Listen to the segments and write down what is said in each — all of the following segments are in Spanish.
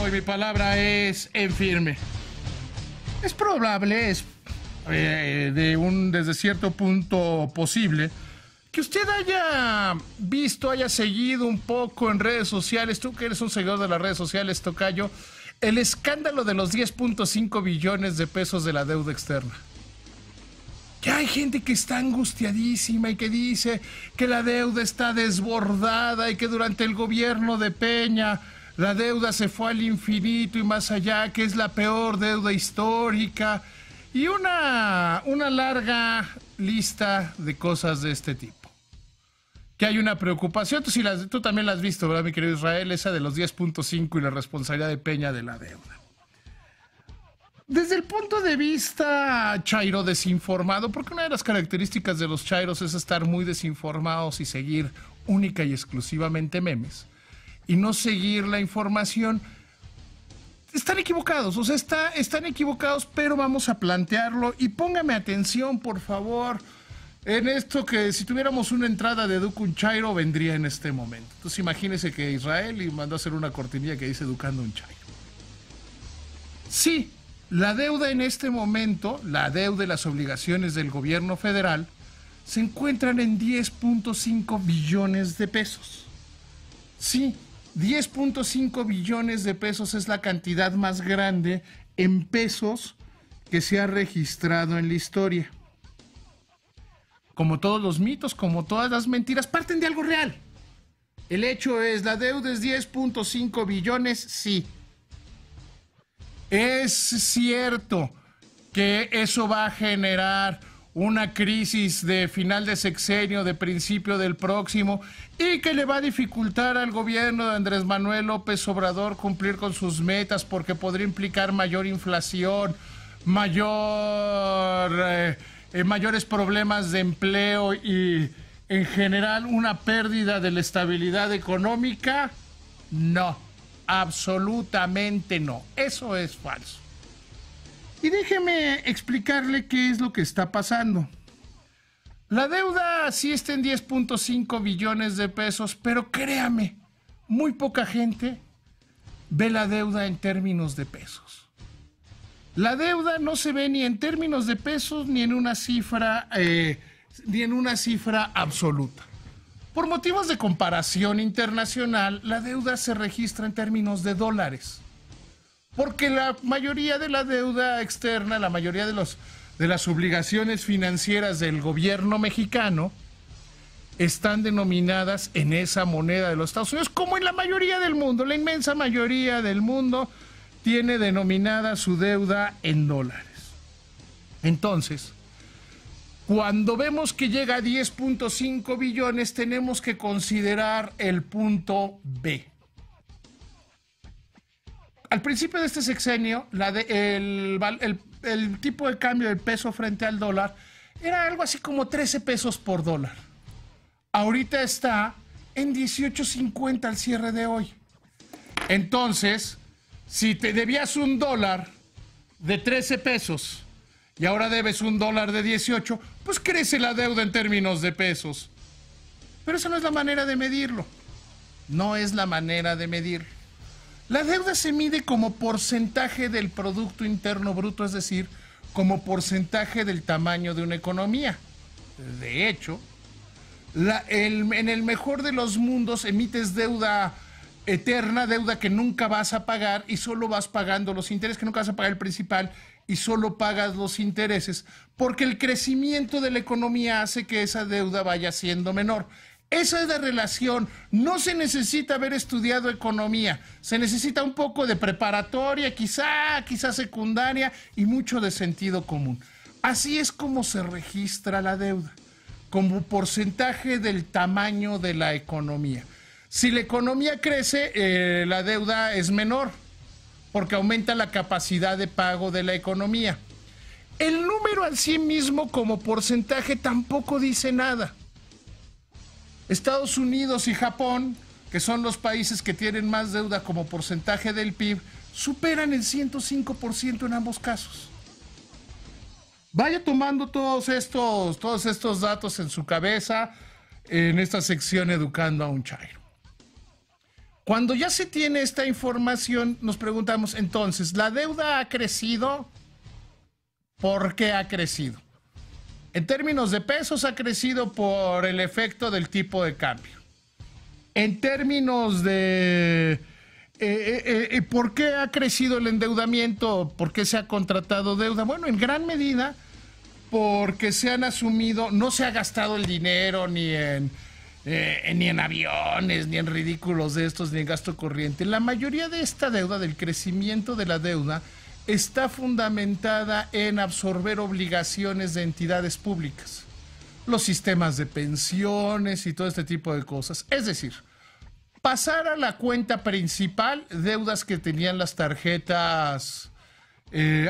y mi palabra es en firme. Es probable, desde cierto punto posible, que usted haya visto, haya seguido un poco en redes sociales, tú que eres un seguidor de las redes sociales, tocayo, el escándalo de los 10.5 billones de pesos de la deuda externa. Ya hay gente que está angustiadísima y que dice que la deuda está desbordada y que durante el gobierno de Peña la deuda se fue al infinito y más allá, que es la peor deuda histórica y una larga lista de cosas de este tipo. Que hay una preocupación, tú también la has visto, ¿verdad, mi querido Israel? Esa de los 10.5 y la responsabilidad de Peña de la deuda. Desde el punto de vista chairo desinformado, porque una de las características de los chairos es estar muy desinformados y seguir única y exclusivamente memes, y no seguir la información, están equivocados, o sea, están equivocados, pero vamos a plantearlo, y póngame atención, por favor, en esto que si tuviéramos una entrada de Educa Chairo, vendría en este momento. Entonces imagínese que Israel y mandó a hacer una cortinilla que dice Educando un Chairo. Sí, la deuda en este momento, la deuda y las obligaciones del gobierno federal, se encuentran en 10.5 billones de pesos. Sí, 10.5 billones de pesos es la cantidad más grande en pesos que se ha registrado en la historia. Como todos los mitos, como todas las mentiras, parten de algo real. El hecho es, la deuda es 10.5 billones, sí. Es cierto que eso va a generar una crisis de final de sexenio, de principio del próximo, y que le va a dificultar al gobierno de Andrés Manuel López Obrador cumplir con sus metas, porque podría implicar mayor inflación, mayores problemas de empleo y en general una pérdida de la estabilidad económica. No, absolutamente no, eso es falso. Y déjeme explicarle qué es lo que está pasando. La deuda sí está en 10.5 billones de pesos, pero créame, muy poca gente ve la deuda en términos de pesos. La deuda no se ve ni en términos de pesos ni en una cifra absoluta. Por motivos de comparación internacional, la deuda se registra en términos de dólares. Porque la mayoría de la deuda externa, la mayoría de las obligaciones financieras del gobierno mexicano están denominadas en esa moneda de los Estados Unidos, como en la mayoría del mundo. La inmensa mayoría del mundo tiene denominada su deuda en dólares. Entonces, cuando vemos que llega a 10.5 billones, tenemos que considerar el punto B. Al principio de este sexenio, el tipo de cambio del peso frente al dólar era algo así como 13 pesos por dólar. Ahorita está en 18.50 al cierre de hoy. Entonces, si te debías un dólar de 13 pesos y ahora debes un dólar de 18, pues crece la deuda en términos de pesos. Pero esa no es la manera de medirlo. No es la manera de medirlo. La deuda se mide como porcentaje del Producto Interno Bruto, es decir, como porcentaje del tamaño de una economía. De hecho, en el mejor de los mundos emites deuda eterna, deuda que nunca vas a pagar y solo vas pagando los intereses, que nunca vas a pagar el principal y solo pagas los intereses, porque el crecimiento de la economía hace que esa deuda vaya siendo menor. Esa es la relación. No se necesita haber estudiado economía. Se necesita un poco de preparatoria, quizá secundaria y mucho de sentido común. Así es como se registra la deuda, como porcentaje del tamaño de la economía. Si la economía crece, la deuda es menor, porque aumenta la capacidad de pago de la economía. El número en sí mismo como porcentaje tampoco dice nada. Estados Unidos y Japón, que son los países que tienen más deuda como porcentaje del PIB, superan el 105% en ambos casos. Vaya tomando todos estos datos en su cabeza en esta sección Educando a un Chairo. Cuando ya se tiene esta información, nos preguntamos entonces, ¿la deuda ha crecido? ¿Por qué ha crecido? En términos de pesos ha crecido por el efecto del tipo de cambio. En términos de ¿por qué ha crecido el endeudamiento? ¿Por qué se ha contratado deuda? Bueno, en gran medida porque se han asumido, no se ha gastado el dinero ni en aviones, ni en ridículos de estos, ni en gasto corriente. La mayoría de esta deuda, del crecimiento de la deuda, está fundamentada en absorber obligaciones de entidades públicas, los sistemas de pensiones y todo este tipo de cosas. Es decir, pasar a la cuenta principal deudas que tenían las tarjetas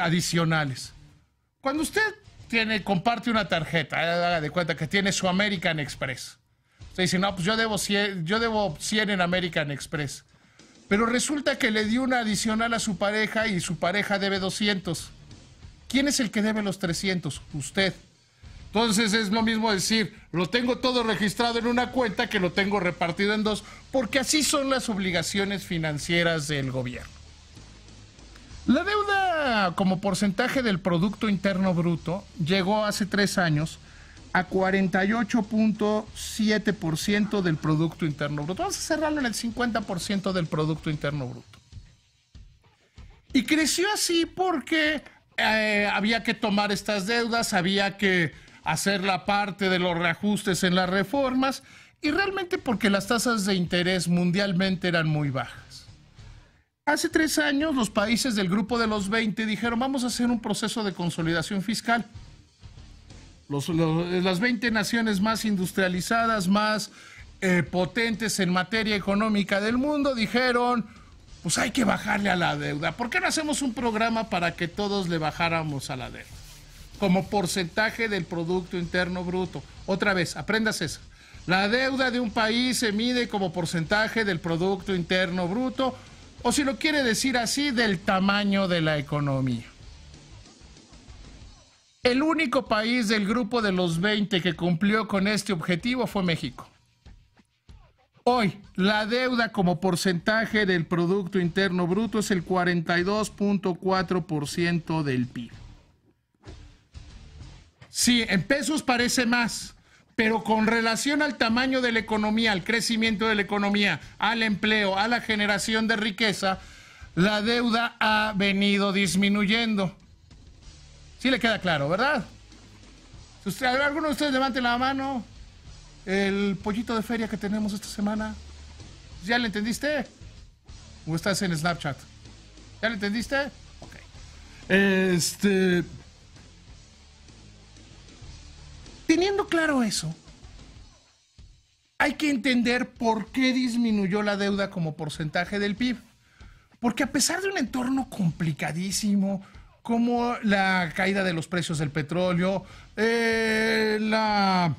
adicionales. Cuando usted comparte una tarjeta, haga de cuenta que tiene su American Express. Usted dice, no, pues yo debo 100 en American Express. Pero resulta que le dio una adicional a su pareja y su pareja debe 200. ¿Quién es el que debe los 300? Usted. Entonces es lo mismo decir, lo tengo todo registrado en una cuenta que lo tengo repartido en dos, porque así son las obligaciones financieras del gobierno. La deuda como porcentaje del Producto Interno Bruto llegó hace 3 años a 48.7% del Producto Interno Bruto. Vamos a cerrarlo en el 50% del Producto Interno Bruto. Y creció así porque había que tomar estas deudas, había que hacer la parte de los reajustes en las reformas y realmente porque las tasas de interés mundialmente eran muy bajas. Hace 3 años los países del grupo de los 20 dijeron vamos a hacer un proceso de consolidación fiscal. Las 20 naciones más industrializadas, más potentes en materia económica del mundo dijeron pues hay que bajarle a la deuda. ¿Por qué no hacemos un programa para que todos le bajáramos a la deuda? Como porcentaje del Producto Interno Bruto. Otra vez, aprendas eso. La deuda de un país se mide como porcentaje del Producto Interno Bruto, o si lo quiere decir así, del tamaño de la economía. El único país del grupo de los 20 que cumplió con este objetivo fue México. Hoy, la deuda como porcentaje del Producto Interno Bruto es el 42.4% del PIB. Sí, en pesos parece más, pero con relación al tamaño de la economía, al crecimiento de la economía, al empleo, a la generación de riqueza, la deuda ha venido disminuyendo. Sí le queda claro, ¿verdad? ¿Alguno de ustedes levante la mano? El pollito de feria que tenemos esta semana. ¿Ya le entendiste? ¿O estás en Snapchat? ¿Ya le entendiste? Ok. Teniendo claro eso, hay que entender por qué disminuyó la deuda como porcentaje del PIB. Porque a pesar de un entorno complicadísimo, como la caída de los precios del petróleo, la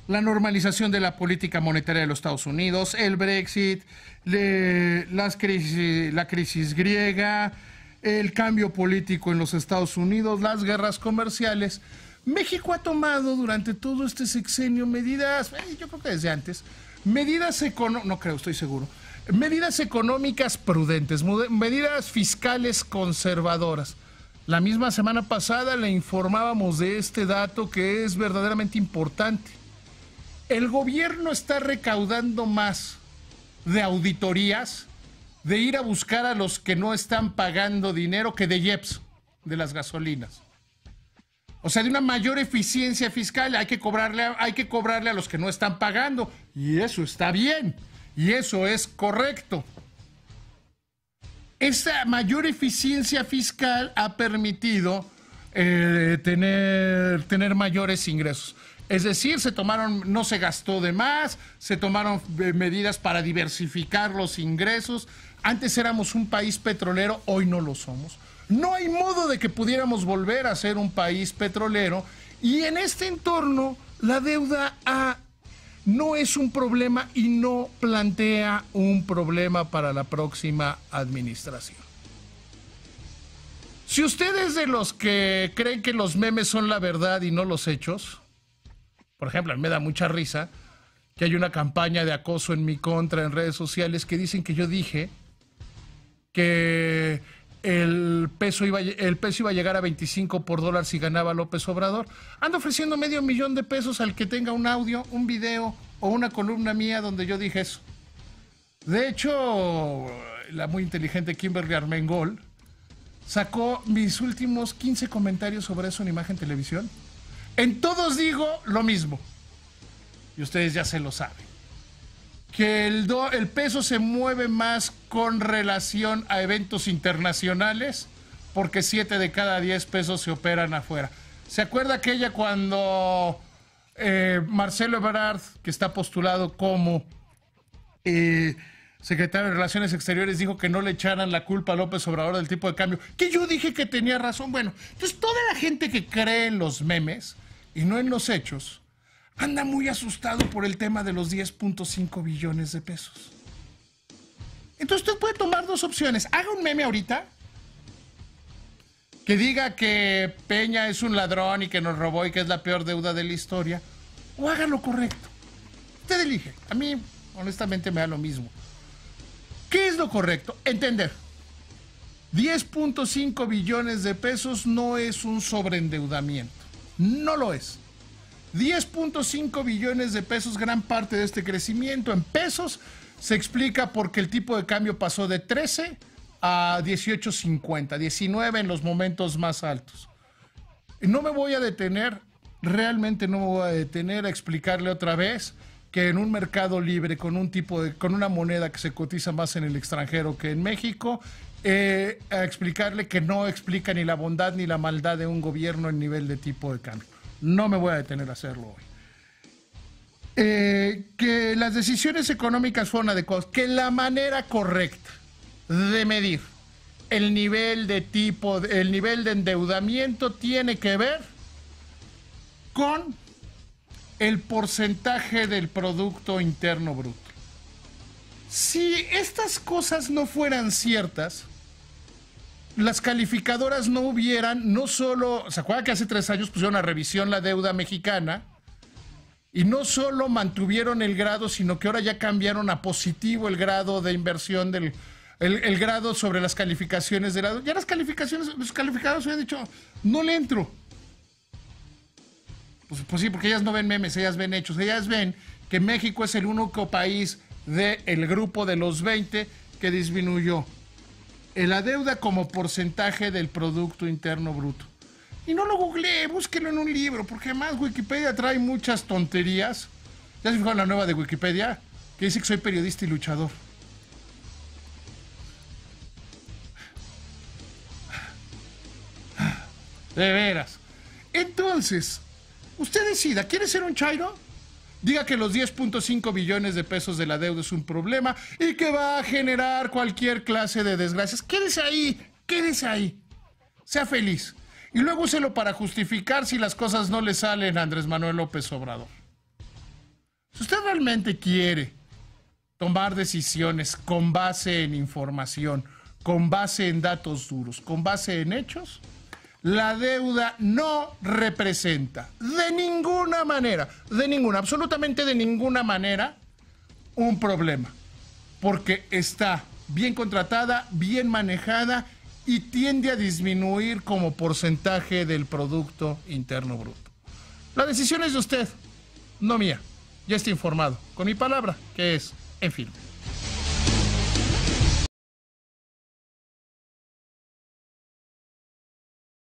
normalización de la política monetaria de los Estados Unidos, el Brexit, la crisis griega, el cambio político en los Estados Unidos, las guerras comerciales, México ha tomado durante todo este sexenio medidas, yo creo que desde antes, medidas económicas prudentes, medidas fiscales conservadoras. La misma semana pasada le informábamos de este dato que es verdaderamente importante. El gobierno está recaudando más de auditorías, de ir a buscar a los que no están pagando dinero, que de IEPS, de las gasolinas. O sea, de una mayor eficiencia fiscal hay que cobrarle a los que no están pagando. Y eso está bien. Y eso es correcto. Esa mayor eficiencia fiscal ha permitido tener mayores ingresos. Es decir, no se gastó de más, se tomaron medidas para diversificar los ingresos. Antes éramos un país petrolero, hoy no lo somos. No hay modo de que pudiéramos volver a ser un país petrolero. Y en este entorno, la deuda no es un problema y no plantea un problema para la próxima administración. Si usted es de los que creen que los memes son la verdad y no los hechos, por ejemplo, a mí me da mucha risa que hay una campaña de acoso en mi contra en redes sociales que dicen que yo dije que el peso iba a llegar a 25 por dólar si ganaba López Obrador. Ando ofreciendo $500,000 al que tenga un audio, un video o una columna mía donde yo dije eso. De hecho, la muy inteligente Kimberly Armengol sacó mis últimos 15 comentarios sobre eso en Imagen Televisión. En todos digo lo mismo. Y ustedes ya se lo saben. Que el peso se mueve más con relación a eventos internacionales, porque 7 de cada 10 pesos se operan afuera. ¿Se acuerda aquella cuando Marcelo Ebrard, que está postulado como secretario de Relaciones Exteriores, dijo que no le echaran la culpa a López Obrador del tipo de cambio? Que yo dije que tenía razón. Bueno, entonces toda la gente que cree en los memes y no en los hechos anda muy asustado por el tema de los 10.5 billones de pesos. Entonces usted puede tomar dos opciones. Haga un meme ahorita que diga que Peña es un ladrón y que nos robó y que es la peor deuda de la historia, o haga lo correcto. Usted elige. A mí, honestamente, me da lo mismo. ¿Qué es lo correcto? Entender. 10.5 billones de pesos no es un sobreendeudamiento. No lo es. 10.5 billones de pesos, gran parte de este crecimiento en pesos se explica porque el tipo de cambio pasó de 13 a 18.50, 19 en los momentos más altos. No me voy a detener, realmente no me voy a detener a explicarle otra vez que en un mercado libre con una moneda que se cotiza más en el extranjero que en México, a explicarle que no explica ni la bondad ni la maldad de un gobierno en nivel de tipo de cambio. No me voy a detener a hacerlo hoy. Que las decisiones económicas fueron adecuadas, que la manera correcta de medir el nivel de endeudamiento tiene que ver con el porcentaje del Producto Interno Bruto. Si estas cosas no fueran ciertas, las calificadoras no solo, ¿se acuerdan que hace 3 años pusieron a revisión la deuda mexicana? Y no solo mantuvieron el grado, sino que ahora ya cambiaron a positivo el grado de inversión el grado sobre las calificaciones de la deuda. Ya los calificadores habían dicho, no le entro. Pues sí, porque ellas no ven memes, ellas ven hechos. Ellas ven que México es el único país del grupo de los 20 que disminuyó la deuda como porcentaje del Producto Interno Bruto. Y no lo googleé, búsquelo en un libro, porque además Wikipedia trae muchas tonterías. ¿Ya se fijaron la nueva de Wikipedia? Que dice que soy periodista y luchador. De veras. Entonces, usted decida, ¿quiere ser un chairo? Diga que los 10.5 billones de pesos de la deuda es un problema y que va a generar cualquier clase de desgracias. Quédese ahí. Sea feliz. Y luego úselo para justificar si las cosas no le salen a Andrés Manuel López Obrador. Si usted realmente quiere tomar decisiones con base en información, con base en datos duros, con base en hechos, la deuda no representa de ninguna manera, absolutamente de ninguna manera, un problema. Porque está bien contratada, bien manejada y tiende a disminuir como porcentaje del Producto Interno Bruto. La decisión es de usted, no mía. Ya está informado, con mi palabra, que es en firme.